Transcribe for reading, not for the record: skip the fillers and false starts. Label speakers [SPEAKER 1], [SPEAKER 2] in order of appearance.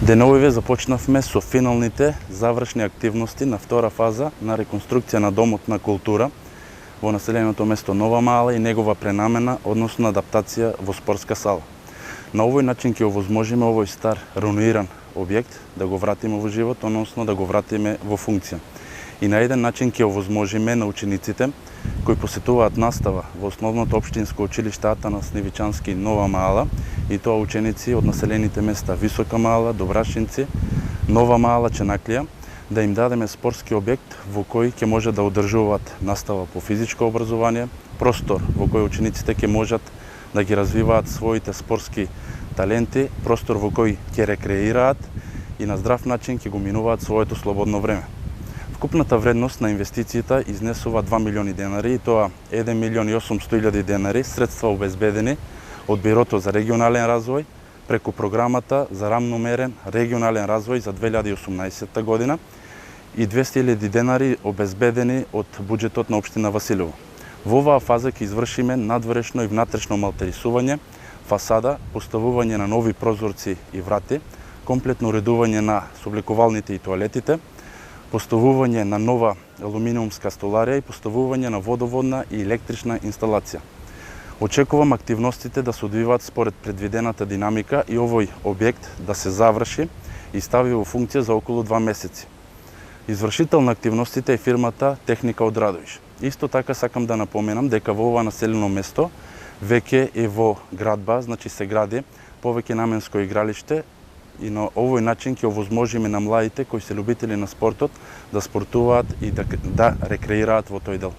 [SPEAKER 1] Деновиве започнавме со финалните завршни активности на втора фаза на реконструкција на Домот на култура во населеното место Нова Мала и негова пренамена, односно адаптација во спортска сала. На овој начин ќе овозможиме овој стар руиниран објект да го вратиме во живот, односно да го вратиме во функција. И на еден начин ќе овозможиме на учениците кои посетуваат настава во основното општинско училиште Атанас Невичански Нова Мала, и тоа ученици од населените места Висока Мала, Добрашинци, Нова Мала, Ченаклија, да им дадеме спортски објект во кој ќе може да одржуваат настава по физичко образование, простор во кој учениците ќе можат да ги развиваат своите спортски таленти, простор во кој ќе рекреираат и на здрав начин ќе го минуваат своето слободно време. Вкупната вредност на инвестицијата изнесува 2 милиони денари, и тоа 1 милион и 800.000 денари средства обезбедени од Бирото за регионален развој преку програмата за рамномерен регионален развој за 2018 година и 200.000 денари обезбедени од буџетот на општина Василево. Во оваа фаза ќе извршиме надворешно и внатрешно малтерисување, фасада, поставување на нови прозорци и врати, комплетно уредување на собликувалните и тоалетите, поставување на нова алуминиумска столарија и поставување на водоводна и електрична инсталација. Очекувам активностите да се одвиваат според предвидената динамика и овој објект да се заврши и стави во функција за околу 2 месеци. Извршител на активностите е фирмата Техника од Радовиш. Исто така сакам да напоменам дека во ова населено место веќе е во градба, значи се гради повеќе наменско игралиште, и на овој начин ќе овозможиме на младите кои се љубители на спортот да спортуваат и да рекреираат во тој дел.